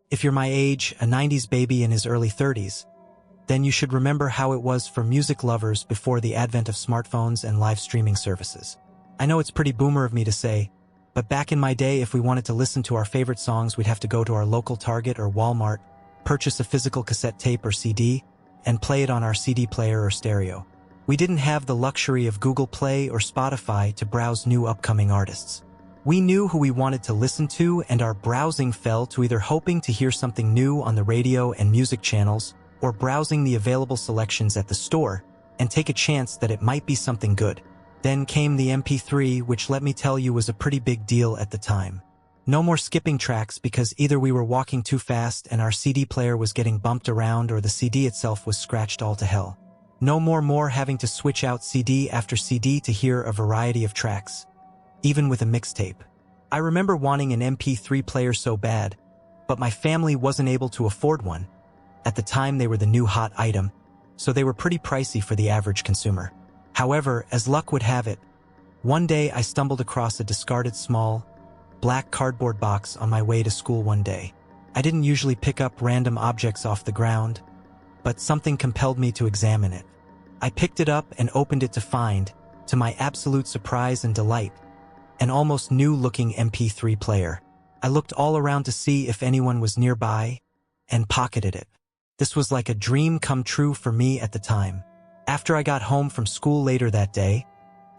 If you're my age, a 90s baby in his early 30s, then you should remember how it was for music lovers before the advent of smartphones and live streaming services. I know it's pretty boomer of me to say, but back in my day, if we wanted to listen to our favorite songs, we'd have to go to our local Target or Walmart, purchase a physical cassette tape or CD, and play it on our CD player or stereo. We didn't have the luxury of Google Play or Spotify to browse new upcoming artists. We knew who we wanted to listen to, and our browsing fell to either hoping to hear something new on the radio and music channels, or browsing the available selections at the store and take a chance that it might be something good. Then came the MP3, which let me tell you was a pretty big deal at the time. No more skipping tracks because either we were walking too fast and our CD player was getting bumped around or the CD itself was scratched all to hell. No more having to switch out CD after CD to hear a variety of tracks, even with a mixtape. I remember wanting an MP3 player so bad, but my family wasn't able to afford one. At the time, they were the new hot item, so they were pretty pricey for the average consumer. However, as luck would have it, one day I stumbled across a discarded small, black cardboard box on my way to school one day. I didn't usually pick up random objects off the ground, but something compelled me to examine it. I picked it up and opened it to find, to my absolute surprise and delight, an almost new-looking MP3 player. I looked all around to see if anyone was nearby, and pocketed it. This was like a dream come true for me at the time. After I got home from school later that day,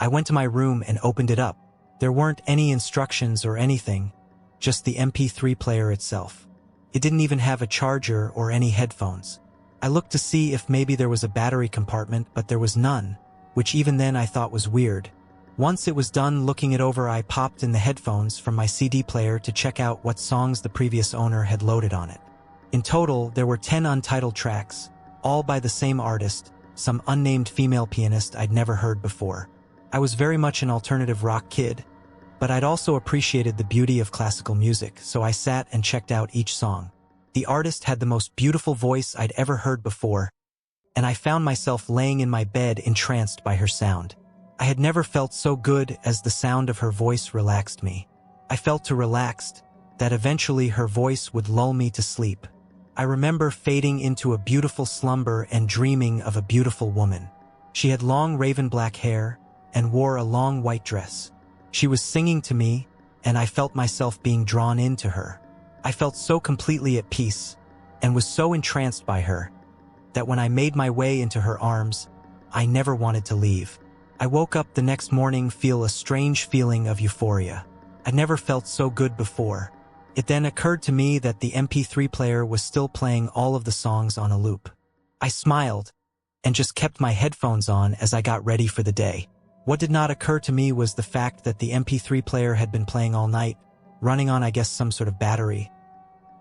I went to my room and opened it up. There weren't any instructions or anything, just the MP3 player itself. It didn't even have a charger or any headphones. I looked to see if maybe there was a battery compartment, but there was none, which even then I thought was weird. Once it was done looking it over, I popped in the headphones from my CD player to check out what songs the previous owner had loaded on it. In total, there were 10 untitled tracks, all by the same artist, some unnamed female pianist I'd never heard before. I was very much an alternative rock kid, but I'd also appreciated the beauty of classical music, so I sat and checked out each song. The artist had the most beautiful voice I'd ever heard before, and I found myself laying in my bed entranced by her sound. I had never felt so good as the sound of her voice relaxed me. I felt so relaxed that eventually her voice would lull me to sleep. I remember fading into a beautiful slumber and dreaming of a beautiful woman. She had long raven black hair and wore a long white dress. She was singing to me, and I felt myself being drawn into her. I felt so completely at peace and was so entranced by her that when I made my way into her arms, I never wanted to leave. I woke up the next morning feel a strange feeling of euphoria. I'd never felt so good before. It then occurred to me that the MP3 player was still playing all of the songs on a loop. I smiled and just kept my headphones on as I got ready for the day. What did not occur to me was the fact that the MP3 player had been playing all night, running on, I guess, some sort of battery.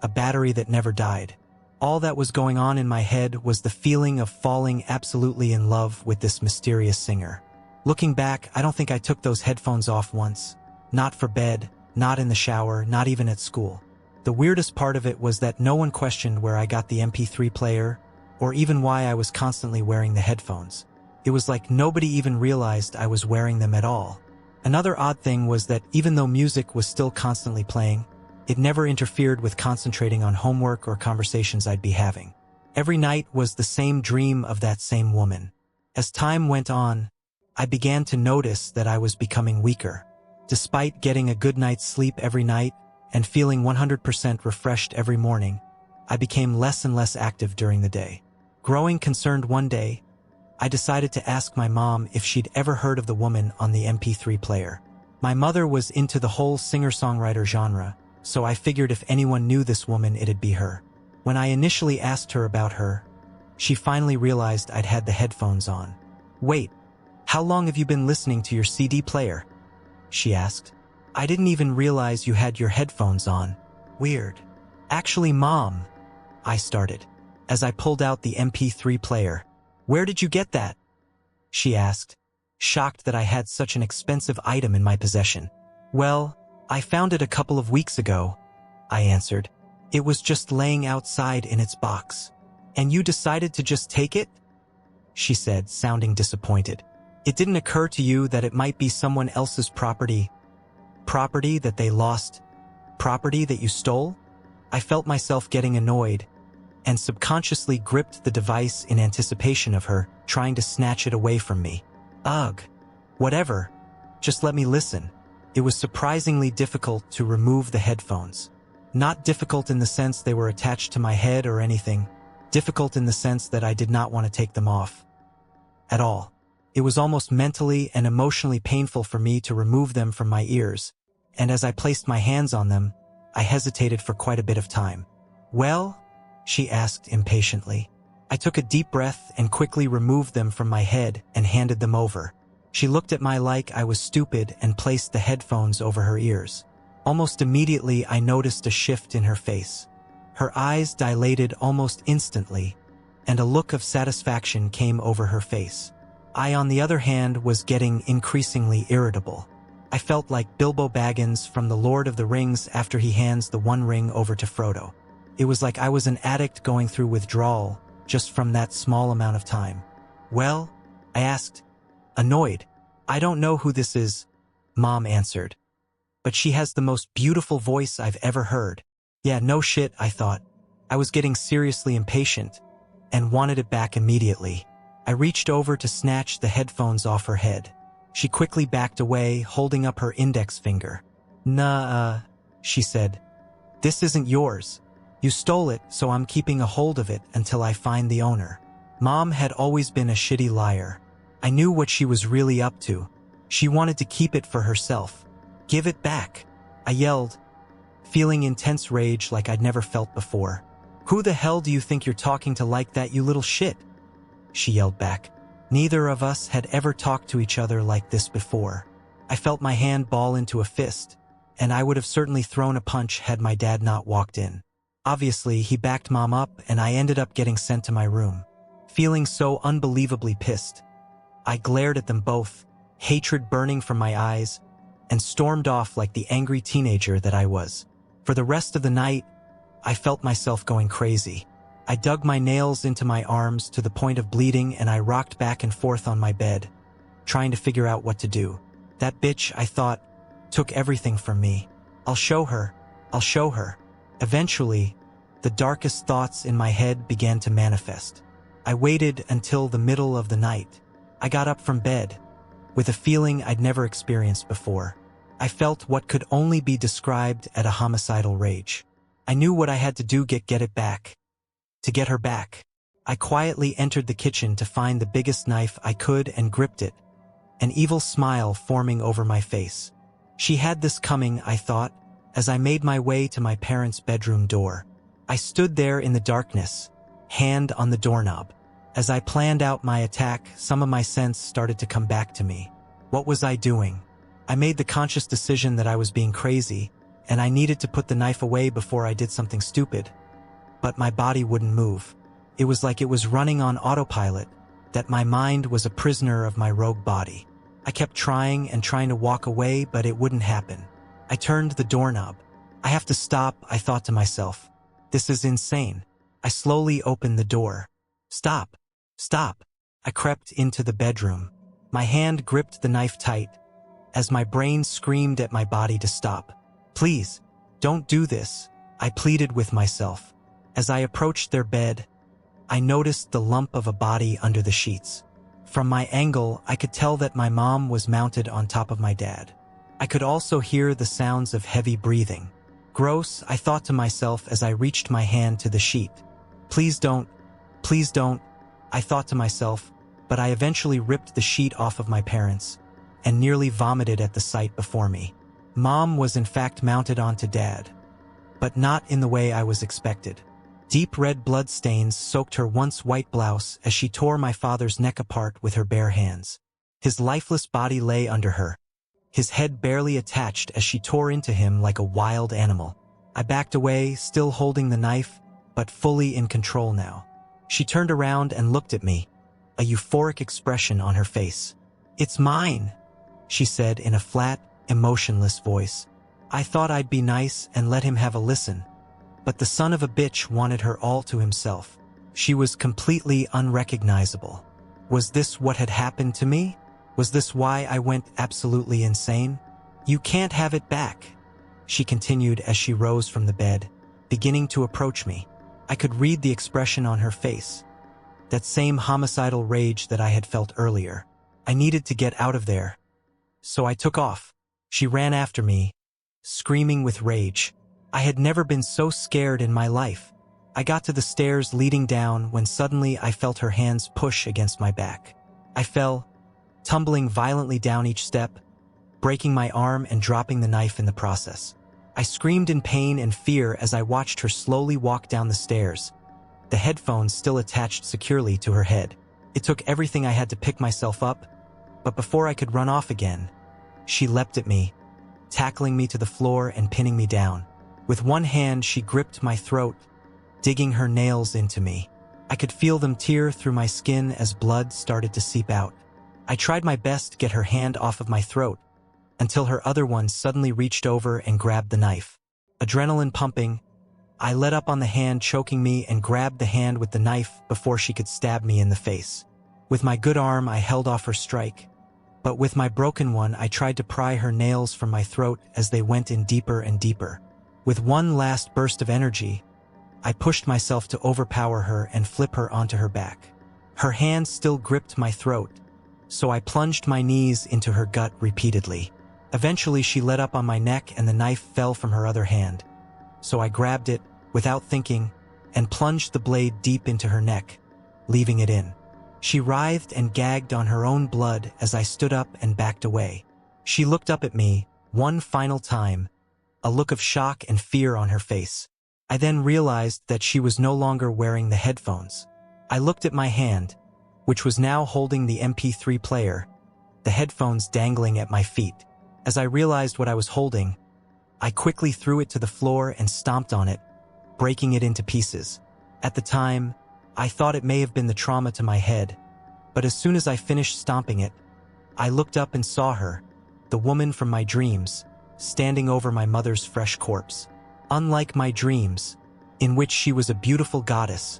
A battery that never died. All that was going on in my head was the feeling of falling absolutely in love with this mysterious singer. Looking back, I don't think I took those headphones off once. Not for bed, not in the shower, not even at school. The weirdest part of it was that no one questioned where I got the MP3 player, or even why I was constantly wearing the headphones. It was like nobody even realized I was wearing them at all. Another odd thing was that even though music was still constantly playing, it never interfered with concentrating on homework or conversations I'd be having. Every night was the same dream of that same woman. As time went on, I began to notice that I was becoming weaker. Despite getting a good night's sleep every night and feeling 100% refreshed every morning, I became less and less active during the day. Growing concerned one day, I decided to ask my mom if she'd ever heard of the woman on the MP3 player. My mother was into the whole singer-songwriter genre, so I figured if anyone knew this woman, it'd be her. When I initially asked her about her, she finally realized I'd had the headphones on. "Wait, how long have you been listening to your CD player?" she asked. "I didn't even realize you had your headphones on. Weird." "Actually, Mom," I started, as I pulled out the MP3 player. "Where did you get that?" she asked, shocked that I had such an expensive item in my possession. "Well, I found it a couple of weeks ago," I answered. "It was just laying outside in its box." "And you decided to just take it?" she said, sounding disappointed. "It didn't occur to you that it might be someone else's property? Property that they lost? Property that you stole?" I felt myself getting annoyed and subconsciously gripped the device in anticipation of her trying to snatch it away from me. Ugh. Whatever. Just let me listen. It was surprisingly difficult to remove the headphones. Not difficult in the sense they were attached to my head or anything. Difficult in the sense that I did not want to take them off. At all. It was almost mentally and emotionally painful for me to remove them from my ears, and as I placed my hands on them, I hesitated for quite a bit of time. "Well?" she asked impatiently. I took a deep breath and quickly removed them from my head and handed them over. She looked at me like I was stupid and placed the headphones over her ears. Almost immediately, I noticed a shift in her face. Her eyes dilated almost instantly, and a look of satisfaction came over her face. I, on the other hand, was getting increasingly irritable. I felt like Bilbo Baggins from The Lord of the Rings after he hands the One Ring over to Frodo. It was like I was an addict going through withdrawal just from that small amount of time. "Well?" I asked, annoyed. "I don't know who this is," Mom answered. "But she has the most beautiful voice I've ever heard." Yeah, no shit, I thought. I was getting seriously impatient and wanted it back immediately. I reached over to snatch the headphones off her head. She quickly backed away, holding up her index finger. "Nah, she said. "This isn't yours. You stole it, so I'm keeping a hold of it until I find the owner." Mom had always been a shitty liar. I knew what she was really up to. She wanted to keep it for herself. "Give it back," I yelled, feeling intense rage like I'd never felt before. "Who the hell do you think you're talking to like that, you little shit?" she yelled back. Neither of us had ever talked to each other like this before. I felt my hand ball into a fist, and I would have certainly thrown a punch had my dad not walked in. Obviously, he backed Mom up, and I ended up getting sent to my room. Feeling so unbelievably pissed, I glared at them both, hatred burning from my eyes, and stormed off like the angry teenager that I was. For the rest of the night, I felt myself going crazy. I dug my nails into my arms to the point of bleeding, and I rocked back and forth on my bed, trying to figure out what to do. That bitch, I thought, took everything from me. I'll show her. Eventually, the darkest thoughts in my head began to manifest. I waited until the middle of the night. I got up from bed, with a feeling I'd never experienced before. I felt what could only be described as a homicidal rage. I knew what I had to do get it back. To get her back, I quietly entered the kitchen to find the biggest knife I could and gripped it, an evil smile forming over my face. She had this coming, I thought, as I made my way to my parents' bedroom door. I stood there in the darkness, hand on the doorknob. As I planned out my attack, some of my sense started to come back to me. What was I doing? I made the conscious decision that I was being crazy, and I needed to put the knife away before I did something stupid. But my body wouldn't move. It was like it was running on autopilot, that my mind was a prisoner of my rogue body. I kept trying and trying to walk away, but it wouldn't happen. I turned the doorknob. I have to stop, I thought to myself. This is insane. I slowly opened the door. Stop. I crept into the bedroom. My hand gripped the knife tight, as my brain screamed at my body to stop. "Please, don't do this," I pleaded with myself. As I approached their bed, I noticed the lump of a body under the sheets. From my angle, I could tell that my mom was mounted on top of my dad. I could also hear the sounds of heavy breathing. Gross, I thought to myself as I reached my hand to the sheet. Please don't, I thought to myself, but I eventually ripped the sheet off of my parents and nearly vomited at the sight before me. Mom was in fact mounted onto Dad, but not in the way I was expected. Deep red blood stains soaked her once white blouse as she tore my father's neck apart with her bare hands. His lifeless body lay under her, his head barely attached as she tore into him like a wild animal. I backed away, still holding the knife, but fully in control now. She turned around and looked at me, a euphoric expression on her face. "It's mine," she said in a flat, emotionless voice. I thought I'd be nice and let him have a listen, but the son of a bitch wanted her all to himself. She was completely unrecognizable. Was this what had happened to me? Was this why I went absolutely insane? "You can't have it back," she continued as she rose from the bed. beginning to approach me. I could read the expression on her face. That same homicidal rage that I had felt earlier. I needed to get out of there. So I took off. She ran after me, screaming with rage. I had never been so scared in my life. I got to the stairs leading down when suddenly I felt her hands push against my back. I fell, tumbling violently down each step, breaking my arm and dropping the knife in the process. I screamed in pain and fear as I watched her slowly walk down the stairs, the headphones still attached securely to her head. It took everything I had to pick myself up, but before I could run off again, she leapt at me, tackling me to the floor and pinning me down. With one hand, she gripped my throat, digging her nails into me. I could feel them tear through my skin as blood started to seep out. I tried my best to get her hand off of my throat, until her other one suddenly reached over and grabbed the knife. Adrenaline pumping, I let up on the hand choking me and grabbed the hand with the knife before she could stab me in the face. With my good arm, I held off her strike, but with my broken one, I tried to pry her nails from my throat as they went in deeper and deeper. With one last burst of energy, I pushed myself to overpower her and flip her onto her back. Her hand still gripped my throat, so I plunged my knees into her gut repeatedly. Eventually, she let up on my neck and the knife fell from her other hand. So I grabbed it, without thinking, and plunged the blade deep into her neck, leaving it in. She writhed and gagged on her own blood as I stood up and backed away. She looked up at me, one final time, a look of shock and fear on her face. I then realized that she was no longer wearing the headphones. I looked at my hand, which was now holding the MP3 player, the headphones dangling at my feet. As I realized what I was holding, I quickly threw it to the floor and stomped on it, breaking it into pieces. At the time, I thought it may have been the trauma to my head, but as soon as I finished stomping it, I looked up and saw her, the woman from my dreams, standing over my mother's fresh corpse. Unlike my dreams, in which she was a beautiful goddess,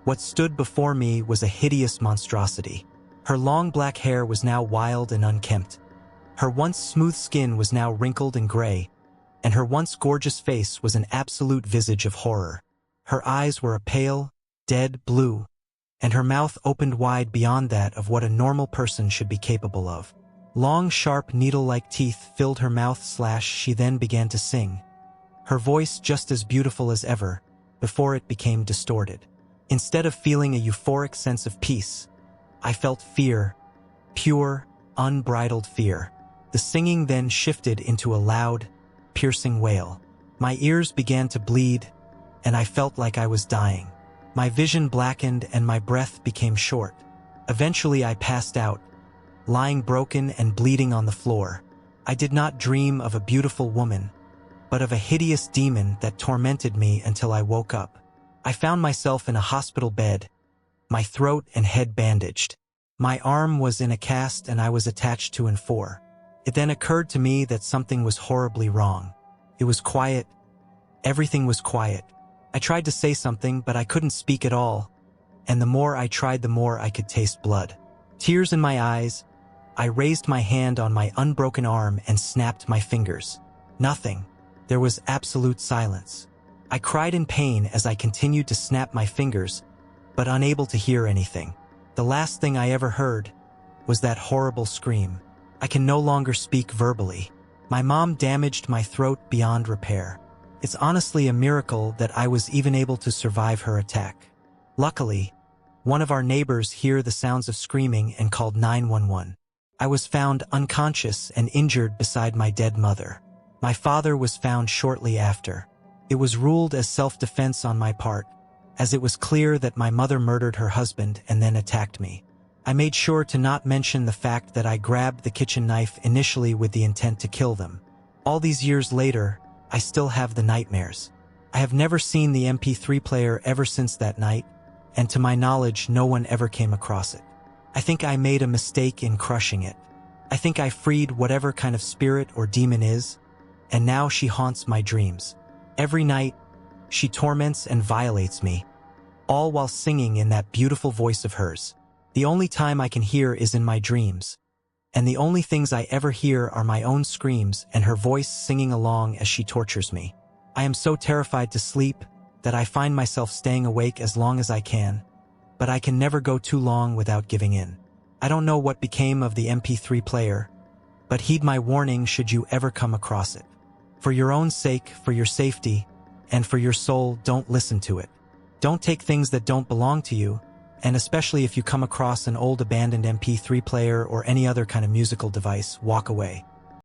what stood before me was a hideous monstrosity. Her long black hair was now wild and unkempt. Her once smooth skin was now wrinkled and gray, and her once gorgeous face was an absolute visage of horror. Her eyes were a pale, dead blue, and her mouth opened wide beyond that of what a normal person should be capable of. Long, sharp, needle-like teeth filled her mouth. She then began to sing, her voice just as beautiful as ever, before it became distorted. Instead of feeling a euphoric sense of peace, I felt fear, pure, unbridled fear. The singing then shifted into a loud, piercing wail. My ears began to bleed, and I felt like I was dying. My vision blackened and my breath became short. Eventually I passed out, lying broken and bleeding on the floor. I did not dream of a beautiful woman, but of a hideous demon that tormented me until I woke up. I found myself in a hospital bed, my throat and head bandaged. My arm was in a cast and I was attached to an 4. It then occurred to me that something was horribly wrong. It was quiet. Everything was quiet. I tried to say something, but I couldn't speak at all, and the more I tried, the more I could taste blood. Tears in my eyes, I raised my hand on my unbroken arm and snapped my fingers. Nothing. There was absolute silence. I cried in pain as I continued to snap my fingers, but unable to hear anything. The last thing I ever heard was that horrible scream. I can no longer speak verbally. My mom damaged my throat beyond repair. It's honestly a miracle that I was even able to survive her attack. Luckily, one of our neighbors heard the sounds of screaming and called 911. I was found unconscious and injured beside my dead mother. My father was found shortly after. It was ruled as self-defense on my part, as it was clear that my mother murdered her husband and then attacked me. I made sure to not mention the fact that I grabbed the kitchen knife initially with the intent to kill them. All these years later, I still have the nightmares. I have never seen the MP3 player ever since that night, and to my knowledge, no one ever came across it. I think I made a mistake in crushing it. I think I freed whatever kind of spirit or demon is, and now she haunts my dreams. Every night, she torments and violates me, all while singing in that beautiful voice of hers. The only time I can hear is in my dreams, and the only things I ever hear are my own screams and her voice singing along as she tortures me. I am so terrified to sleep, that I find myself staying awake as long as I can, but I can never go too long without giving in. I don't know what became of the MP3 player, but heed my warning should you ever come across it. For your own sake, for your safety, and for your soul, don't listen to it. Don't take things that don't belong to you, and especially if you come across an old abandoned MP3 player or any other kind of musical device, walk away.